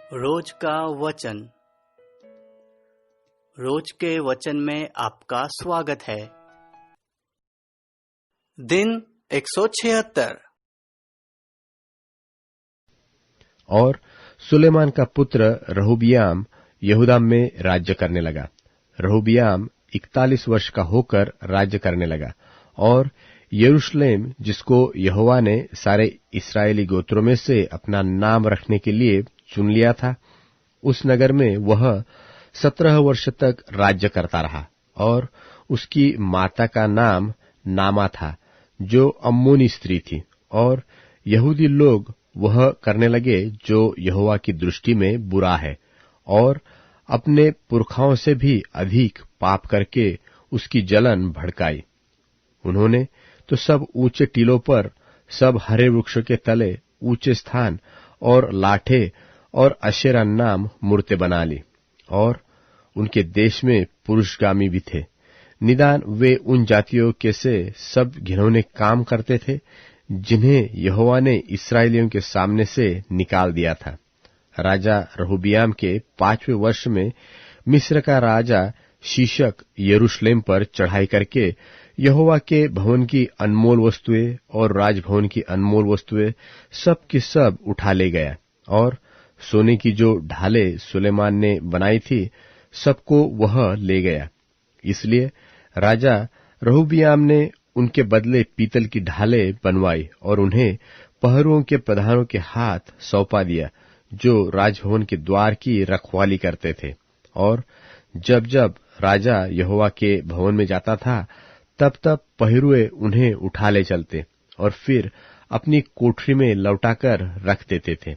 रोज का वचन। रोज के वचन में आपका स्वागत है। दिन 176। और सुलेमान का पुत्र रहूबियाम यहूदा में राज्य करने लगा। रहूबियाम 41 वर्ष का होकर राज्य करने लगा और यरूशलेम, जिसको यहोवा ने सारे इस्राएली गोत्रों में से अपना नाम रखने के लिए चुन लिया था, उस नगर में वह 17 वर्ष तक राज्य करता रहा। और उसकी माता का नाम नामा था, जो अम्मोनी स्त्री थी। और यहूदी लोग वह करने लगे जो यहोवा की दृष्टि में बुरा है, और अपने पुरखाओं से भी अधिक पाप करके उसकी जलन भड़काई। उन्होंने तो सब ऊंचे टीलों पर, सब हरे वृक्षों के तले, ऊंचे स्थान और लाठे और अशेरा नाम मूर्तें बना ली। और उनके देश में पुरुषगामी भी थे। निदान वे उन जातियों के से सब घिनौने काम करते थे जिन्हें यहोवा ने इस्राएलियों के सामने से निकाल दिया था। राजा रहूबियाम के 5वें वर्ष में मिस्र का राजा शीशक यरूशलेम पर चढ़ाई करके यहोवा के भवन की अनमोल वस्तुएं और राजभवन की अनमोल वस्तुएं सब की सब उठा ले गया। और सोने की जो ढालें सुलेमान ने बनाई थी, सबको वह ले गया। इसलिए राजा रहूबियाम ने उनके बदले पीतल की ढालें बनवाई और उन्हें पहरुओं के प्रधानों के हाथ सौंपा दिया, जो राजभवन के द्वार की रखवाली करते थे। और जब जब राजा यहोवा के भवन में जाता था, तब तब पहरुए उन्हें उठा ले चलते और फिर अपनी कोठरी में लौटाकर रख देते थे।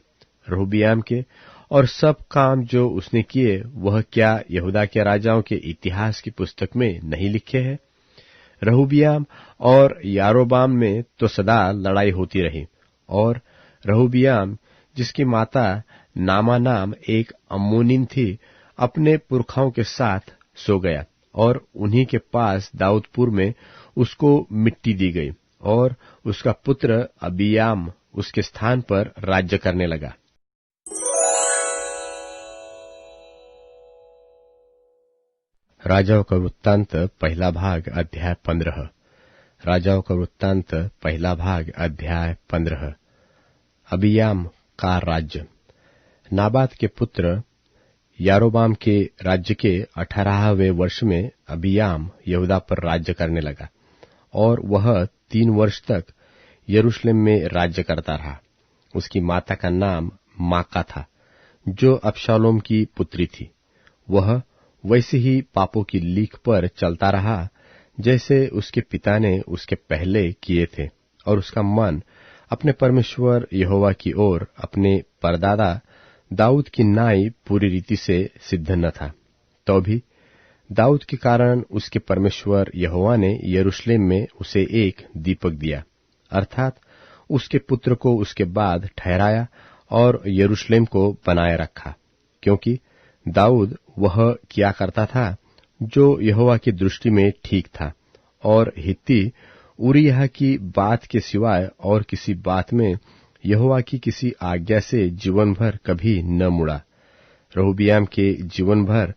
रहूबियाम के और सब काम जो उसने किए, वह क्या यहूदा के राजाओं के इतिहास की पुस्तक में नहीं लिखे हैं? रहूबियाम और यारोबाम में तो सदा लड़ाई होती रही। और रहूबियाम, जिसकी माता नामा नाम एक अम्मोनिन थी, अपने पुरखाओं के साथ सो गया और उन्हीं के पास दाऊदपुर में उसको मिट्टी दी गई। और उसका पुत्र अबियाम उसके स्थान पर राज्य करने लगा। राजाओं का वृत्तांत पहला भाग अध्याय 15। राजाओं का वृत्तांत पहला भाग अध्याय 15। अबियाम का राज्य। नाबात के पुत्र यारोबाम के राज्य के 18वें वर्ष में अबियाम यहूदा पर राज्य करने लगा और वह 3 वर्ष तक यरूशलेम में राज्य करता रहा। उसकी माता का नाम माका था, जो अबशालोम की पुत्री थी। वह वैसे ही पापों की लीक पर चलता रहा जैसे उसके पिता ने उसके पहले किए थे, और उसका मन अपने परमेश्वर यहोवा की ओर अपने परदादा दाऊद की नाई पूरी रीति से सिद्ध न था। तो भी दाऊद के कारण उसके परमेश्वर यहोवा ने यरूशलेम में उसे एक दीपक दिया, अर्थात उसके पुत्र को उसके बाद ठहराया और यरूशलेम को बनाए रखा, क्योंकि दाऊद वह किया करता था जो यहोवा की दृष्टि में ठीक था, और हित्ती उरिय्याह की बात के सिवाय और किसी बात में यहोवा की किसी आज्ञा से जीवन भर कभी न मुड़ा। रहूबियाम के जीवन भर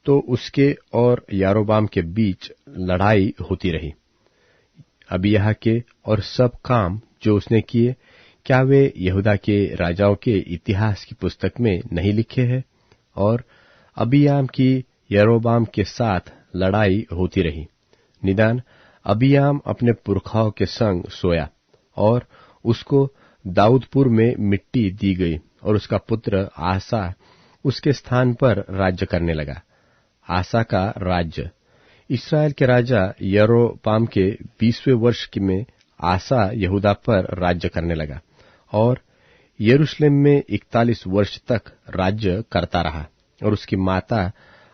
तो उसके और यारोबाम के बीच लड़ाई होती रही। अबिय्याह के और सब काम जो उसने किए, क्या वे यहूदा के राजाओं के इतिहास की पुस्तक में नहीं लिखे हैं? और अबियाम की यारोबाम के साथ लड़ाई होती रही। निदान अबियाम अपने पुरखाओं के संग सोया और उसको दाऊदपुर में मिट्टी दी गई, और उसका पुत्र आसा उसके स्थान पर राज्य करने लगा। आसा का राज्य। इस्राएल के राजा यारोबाम के 20वें वर्ष में आसा यहूदा पर राज्य करने लगा और यरूशलेम में 41 वर्ष तक राज्य करता रहा। और उसकी माता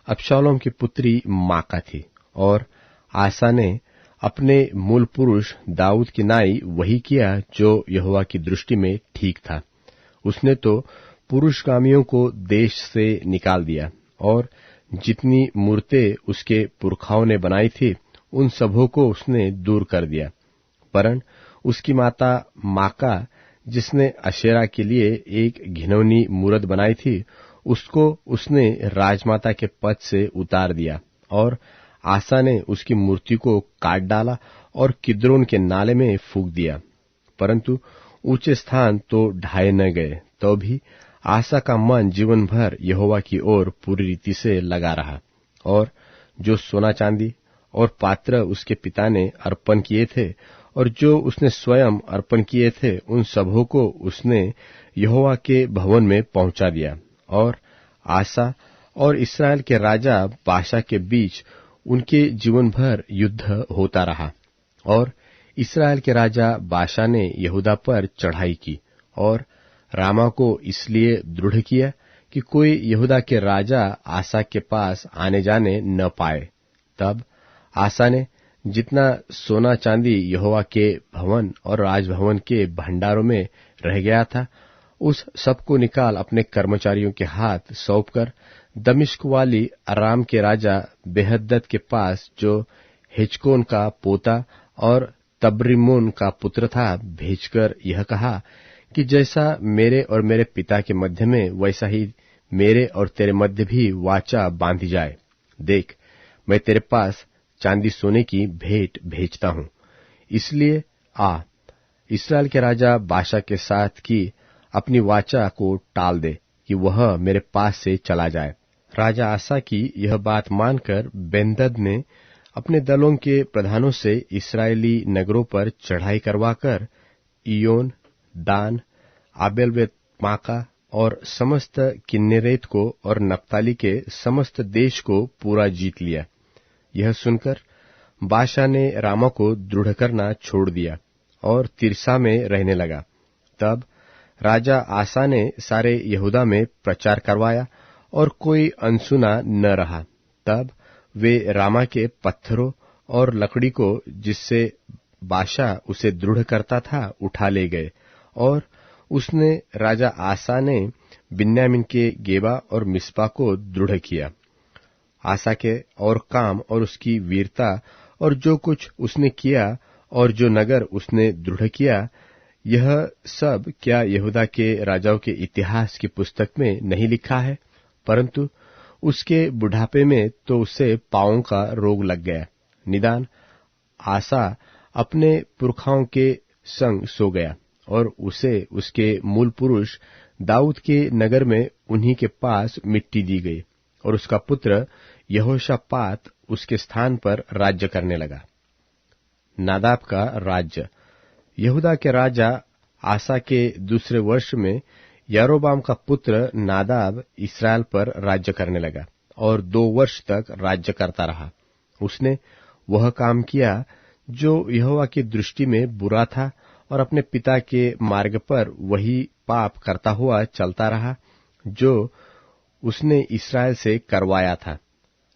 अबशालोम की पुत्री माका थी। और आसा ने अपने मूल पुरुष दाऊद की नाई वही किया जो यहोवा की दृष्टि में ठीक था। उसने तो पुरुषगामियों को देश से निकाल दिया, और जितनी मूर्तें उसके पुरखाओं ने बनाई थी, उन सबों को उसने दूर कर दिया। परन उसकी माता माका, जिसने अशेरा के लिए एक घिनौनी मूरत बनाई थी, उसको उसने राजमाता के पद से उतार दिया, और आसा ने उसकी मूर्ति को काट डाला और किद्रोन के नाले में फूंक दिया। परंतु ऊंचे स्थान तो ढाए न गए, तो भी आसा का मन जीवन भर यहोवा की ओर पूरी रीति से लगा रहा, और जो सोना चांदी और पात्र उसके पिता ने अर्पण किए थे और जो उसने स्वयं अर्पण किए थे, उन सबों को उसने यहोवा के भवन में पहुंचा दिया। और आसा और इस्राएल के राजा बाशा के बीच उनके जीवन भर युद्ध होता रहा। और इस्राएल के राजा बाशा ने यहूदा पर चढ़ाई की और रामा को इसलिए दृढ़ किया कि कोई यहूदा के राजा आसा के पास आने जाने न पाए। तब आसा ने जितना सोना चांदी यहोवा के भवन और राजभवन के भंडारों में रह गया था, उस सब को निकाल अपने कर्मचारियों के हाथ सौंपकर दमिश्क वाली अराम के राजा बेहद्दद के पास, जो हिचकोन का पोता और तब्रिमोन का पुत्र था, भेजकर यह कहा कि जैसा मेरे और मेरे पिता के मध्य में, वैसा ही मेरे और तेरे मध्य भी वाचा बांधी जाए। देख, मैं तेरे पास चांदी सोने की भेंट भेजता हूं, इसलिए आ, इस्राएल के राजा बाशा के साथ की अपनी वाचा को टाल दे कि वह मेरे पास से चला जाए। राजा आसा की यह बात मानकर बेन्हदद ने अपने दलों के प्रधानों से इस्राएली नगरों पर चढ़ाई करवाकर इयोन, दान, आबेल-बेत-माका और समस्त किन्नेरेत को और नप्ताली के समस्त देश को पूरा जीत लिया। यह सुनकर बाशा ने रामा को दृढ़ करना छोड़ दिया और तिरसा में रहने लगा। तब राजा आसा ने सारे यहूदा में प्रचार करवाया और कोई अनसुना न रहा। तब वे रामा के पत्थरों और लकड़ी को जिससे बाशा उसे दृढ़ करता था उठा ले गए, और उसने राजा आसा ने बिन्यामीन के गेबा और मिस्पा को दृढ़ किया। आसा के और काम और उसकी वीरता और जो कुछ उसने किया और जो नगर उसने दृढ़ किया, यह सब क्या यहूदा के राजाओं के इतिहास की पुस्तक में नहीं लिखा है? परंतु उसके बुढ़ापे में तो उसे पांवों का रोग लग गया। निदान आसा अपने पुरखाओं के संग सो गया, और उसे उसके मूल पुरुष दाऊद के नगर में उन्हीं के पास मिट्टी दी गई, और उसका पुत्र यहोशापात उसके स्थान पर राज्य करने लगा। नादाब का राज्य। यहूदा के राजा आसा के दूसरे वर्ष में यारोबाम का पुत्र नादाब इस्राएल पर राज्य करने लगा और 2 वर्ष तक राज्य करता रहा। उसने वह काम किया जो यहोवा की दृष्टि में बुरा था, और अपने पिता के मार्ग पर वही पाप करता हुआ चलता रहा जो उसने इस्राएल से करवाया था।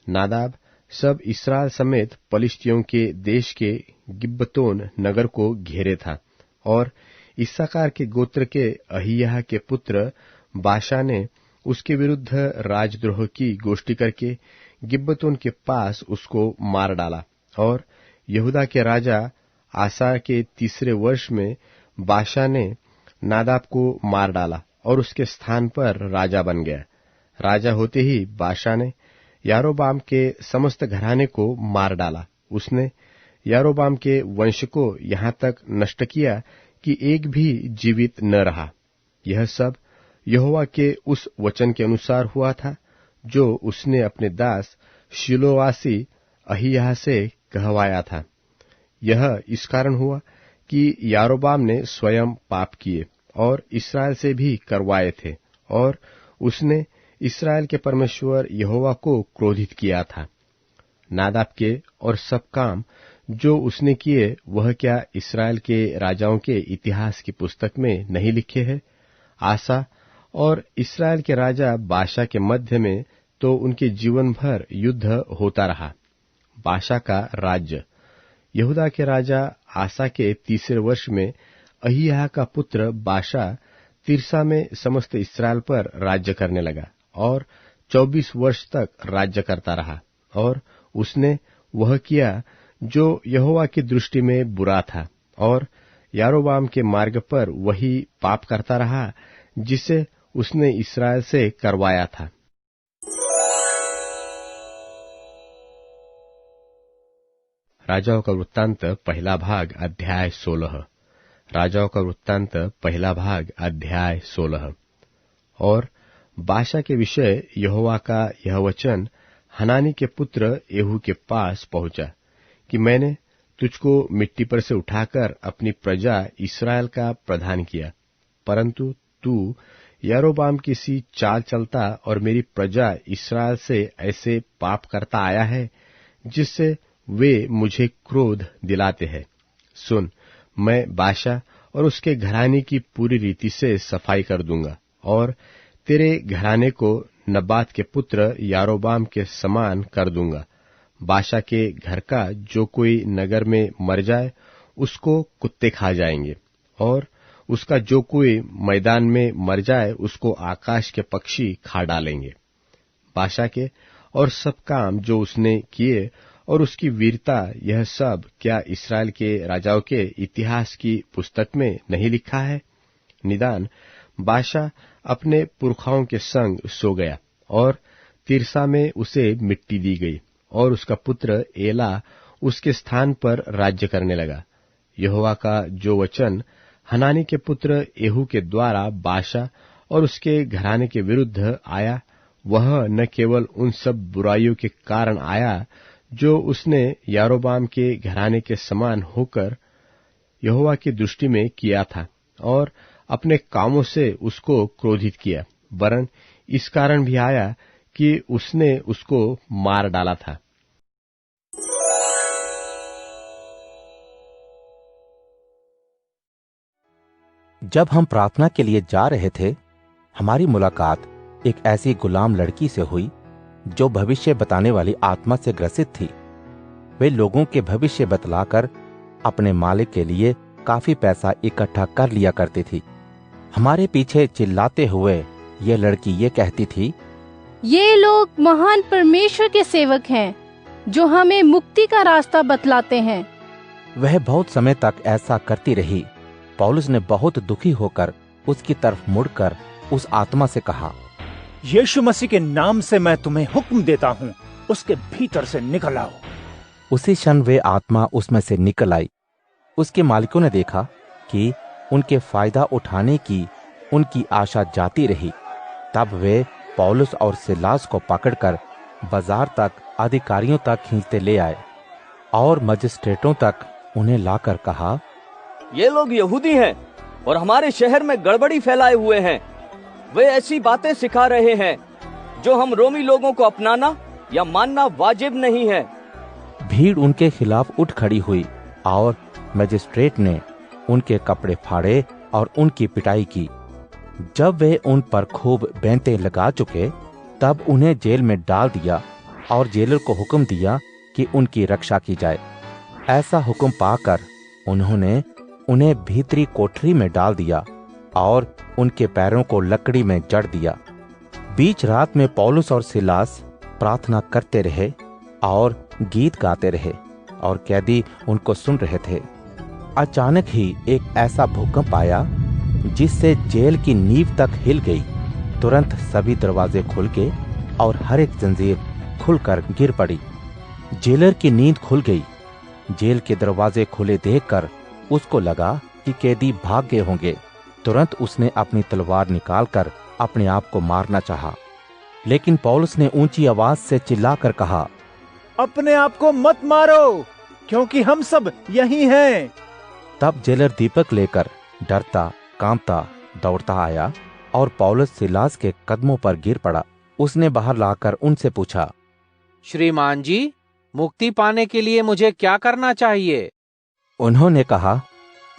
नादाब सब इस्राएल समेत पलिश्तियों के देश के गिब्बतोन नगर को घेरे था, और इस्साकार के गोत्र के अहिय्याह के पुत्र बाशा ने उसके विरुद्ध राजद्रोह की गोष्ठी करके गिब्बतोन के पास उसको मार डाला। और यहूदा के राजा आसा के तीसरे वर्ष में बाशा ने नादाब को मार डाला और उसके स्थान पर राजा बन गया। राजा होते ही बाशा ने यारोबाम के समस्त घराने को मार डाला। उसने यारोबाम के वंश को यहाँ तक नष्ट किया कि एक भी जीवित न रहा। यह सब यहोवा के उस वचन के अनुसार हुआ था जो उसने अपने दास शिलोवासी अहिय्याह से कहवाया था। यह इस कारण हुआ कि यारोबाम ने स्वयं पाप किए और इस्राएल से भी करवाए थे, और उसने इस्राएल के परमेश्वर यहोवा को क्रोधित किया था। नादाब के और सब काम जो उसने किए, वह क्या इस्राएल के राजाओं के इतिहास की पुस्तक में नहीं लिखे हैं? आसा और इस्राएल के राजा बाशा के मध्य में तो उनके जीवन भर युद्ध होता रहा। बाशा का राज्य। यहूदा के राजा आसा के तीसरे वर्ष में अहिय्याह का पुत्र बाशा तिरसा में समस्त इस्राएल पर राज्य करने लगा और 24 वर्ष तक राज्य करता रहा। और उसने वह किया जो यहोवा की दृष्टि में बुरा था, और यारोबाम के मार्ग पर वही पाप करता रहा जिसे उसने इस्राएल से करवाया था। राजाओं का वृत्तांत पहला भाग अध्याय 16। राजाओं का वृत्तांत पहला भाग अध्याय 16। और बाशा के विषय यहोवा का यह वचन हनानी के पुत्र येहू के पास पहुंचा कि मैंने तुझको मिट्टी पर से उठाकर अपनी प्रजा इस्राएल का प्रधान किया, परंतु तू यारोबाम की सी चाल चलता और मेरी प्रजा इस्राएल से ऐसे पाप करता आया है जिससे वे मुझे क्रोध दिलाते हैं। सुन, मैं बाशा और उसके घराने की पूरी रीति से सफाई कर दूंगा और तेरे घराने को नबात के पुत्र यारोबाम के समान कर दूंगा। बाशा के घर का जो कोई नगर में मर जाए उसको कुत्ते खा जाएंगे, और उसका जो कोई मैदान में मर जाए उसको आकाश के पक्षी खा डालेंगे। बाशा के और सब काम जो उसने किए और उसकी वीरता, यह सब क्या इस्राएल के राजाओं के इतिहास की पुस्तक में नहीं लिखा है? निदान बाशा अपने पुरखाओं के संग सो गया और तिरसा में उसे मिट्टी दी गई, और उसका पुत्र एला उसके स्थान पर राज्य करने लगा। यहोवा का जो वचन हनानी के पुत्र येहू के द्वारा बाशा और उसके घराने के विरुद्ध आया, वह न केवल उन सब बुराइयों के कारण आया जो उसने यारोबाम के घराने के समान होकर यहोवा की दृष्टि में किया था और अपने कामों से उसको क्रोधित किया, वरन इस कारण भी आया कि उसने उसको मार डाला था। जब हम प्रार्थना के लिए जा रहे थे, हमारी मुलाकात एक ऐसी गुलाम लड़की से हुई जो भविष्य बताने वाली आत्मा से ग्रसित थी। वे लोगों के भविष्य बतलाकर अपने मालिक के लिए काफी पैसा इकट्ठा कर लिया करती थी। हमारे पीछे चिल्लाते हुए ये लड़की ये कहती थी, ये लोग महान परमेश्वर के सेवक हैं जो हमें मुक्ति का रास्ता बतलाते हैं। वह बहुत समय तक ऐसा करती रही। पौलुस ने बहुत दुखी होकर उसकी तरफ मुड़कर उस आत्मा से कहा, यीशु मसीह के नाम से मैं तुम्हें हुक्म देता हूँ, उसके भीतर से निकल आओ। उसी क्षण वे आत्मा उसमें से निकल आई। उसके मालिकों ने देखा कि उनके फायदा उठाने की उनकी आशा जाती रही। तब वे पौलुस और सिलास को पकड़कर बाजार तक अधिकारियों तक खींचते ले आए और मजिस्ट्रेटों तक उन्हें लाकर कहा, ये लोग यहूदी हैं और हमारे शहर में गड़बड़ी फैलाए हुए हैं। वे ऐसी बातें सिखा रहे हैं जो हम रोमी लोगों को अपनाना या मानना वाजिब नहीं है। भीड़ उनके खिलाफ उठ खड़ी हुई और मजिस्ट्रेट ने उनके कपड़े फाड़े और उनकी पिटाई की। जब वे उन पर खूब बैंतें लगा चुके, तब उन्हें जेल में डाल दिया और जेलर को हुक्म दिया कि उनकी रक्षा की जाए। ऐसा हुक्म पाकर उन्होंने उन्हें भीतरी कोठरी में डाल दिया और उनके पैरों को लकड़ी में जड़ दिया। बीच रात में पौलुस और सिलास प्रार्थना करते रहे और गीत गाते रहे और कैदी उनको सुन रहे थे। अचानक ही एक ऐसा भूकंप आया जिससे जेल की नींव तक हिल गई। तुरंत सभी दरवाजे खुल गए और हर एक जंजीर खुलकर गिर पड़ी। जेलर की नींद खुल गई। जेल के दरवाजे खुले देखकर उसको लगा कि कैदी भाग गए होंगे। तुरंत उसने अपनी तलवार निकालकर अपने आप को मारना चाहा, लेकिन पौलुस ने ऊंची आवाज से चिल्लाकर कहा, अपने आप को मत मारो, क्योंकि हम सब यही हैं। तब जेलर दीपक लेकर डरता कांपता दौड़ता आया और पौलुस सिलास के कदमों पर गिर पड़ा। उसने बाहर लाकर उनसे पूछा, श्रीमान जी, मुक्ति पाने के लिए मुझे क्या करना चाहिए? उन्होंने कहा,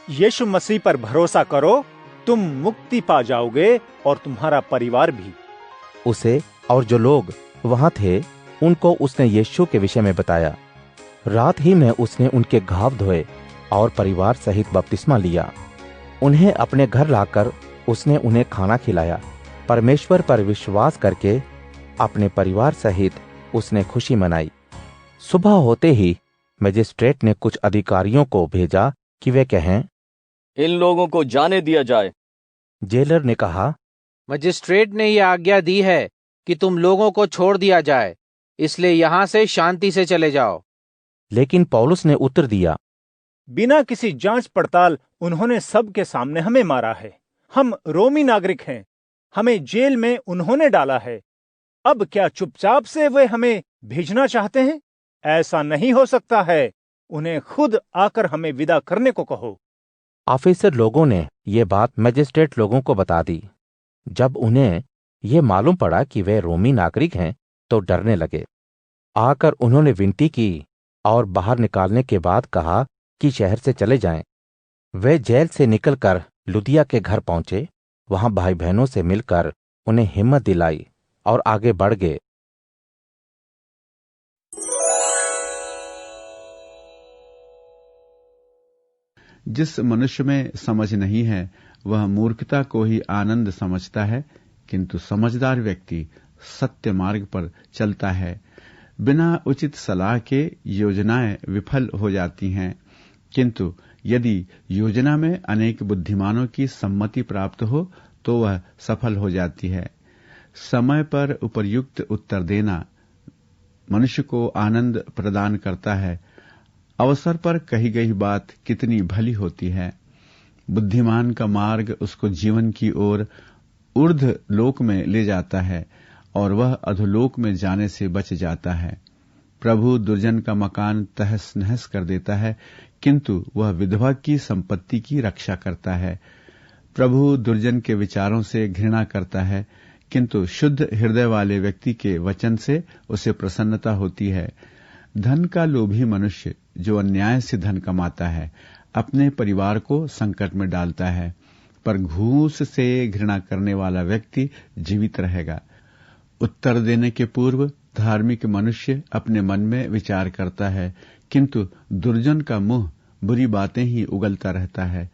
यीशु मसीह पर भरोसा करो, तुम मुक्ति पा जाओगे और तुम्हारा परिवार भी। उसे और जो लोग वहां थे उनको उसने यीशु के विषय में बताया। रात ही में उसने उनके घाव धोए और परिवार सहित बपतिस्मा लिया। उन्हें अपने घर लाकर उसने उन्हें खाना खिलाया। परमेश्वर पर विश्वास करके अपने परिवार सहित उसने खुशी मनाई। सुबह होते ही मजिस्ट्रेट ने कुछ अधिकारियों को भेजा कि वे कहें, इन लोगों को जाने दिया जाए। जेलर ने कहा, मजिस्ट्रेट ने यह आज्ञा दी है कि तुम लोगों को छोड़ दिया जाए, इसलिए यहाँ से शांति से चले जाओ। लेकिन पौलुस ने उत्तर दिया, बिना किसी जांच पड़ताल उन्होंने सबके सामने हमें मारा है। हम रोमी नागरिक हैं, हमें जेल में उन्होंने डाला है। अब क्या चुपचाप से वे हमें भेजना चाहते हैं? ऐसा नहीं हो सकता है। उन्हें खुद आकर हमें विदा करने को कहो। ऑफिसर लोगों ने ये बात मजिस्ट्रेट लोगों को बता दी। जब उन्हें ये मालूम पड़ा कि वे रोमी नागरिक हैं तो डरने लगे। आकर उन्होंने विनती की और बाहर निकालने के बाद कहा कि शहर से चले जाएं। वे जेल से निकलकर लुदिया के घर पहुंचे। वहां भाई बहनों से मिलकर उन्हें हिम्मत दिलाई और आगे बढ़ गए। जिस मनुष्य में समझ नहीं है वह मूर्खता को ही आनंद समझता है, किंतु समझदार व्यक्ति सत्य मार्ग पर चलता है। बिना उचित सलाह के योजनाएं विफल हो जाती हैं, किंतु यदि योजना में अनेक बुद्धिमानों की सम्मति प्राप्त हो तो वह सफल हो जाती है। समय पर उपयुक्त उत्तर देना मनुष्य को आनंद प्रदान करता है। अवसर पर कही गई बात कितनी भली होती है। बुद्धिमान का मार्ग उसको जीवन की ओर ऊर्ध्व लोक में ले जाता है और वह अधोलोक में जाने से बच जाता है। प्रभु दुर्जन का मकान तहस नहस कर देता है, किंतु वह विधवा की संपत्ति की रक्षा करता है। प्रभु दुर्जन के विचारों से घृणा करता है, किंतु शुद्ध हृदय वाले व्यक्ति के वचन से उसे प्रसन्नता होती है। धन का लोभी मनुष्य जो अन्याय से धन कमाता है अपने परिवार को संकट में डालता है, पर घूस से घृणा करने वाला व्यक्ति जीवित रहेगा। उत्तर देने के पूर्व धार्मिक मनुष्य अपने मन में विचार करता है, किंतु दुर्जन का मुंह बुरी बातें ही उगलता रहता है।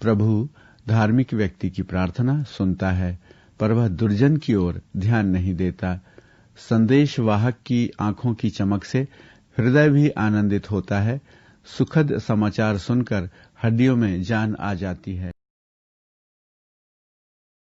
प्रभु धार्मिक व्यक्ति की प्रार्थना सुनता है, पर वह दुर्जन की ओर ध्यान नहीं देता। संदेश वाहक की आंखों की चमक से हृदय भी आनंदित होता है। सुखद समाचार सुनकर हड्डियों में जान आ जाती है।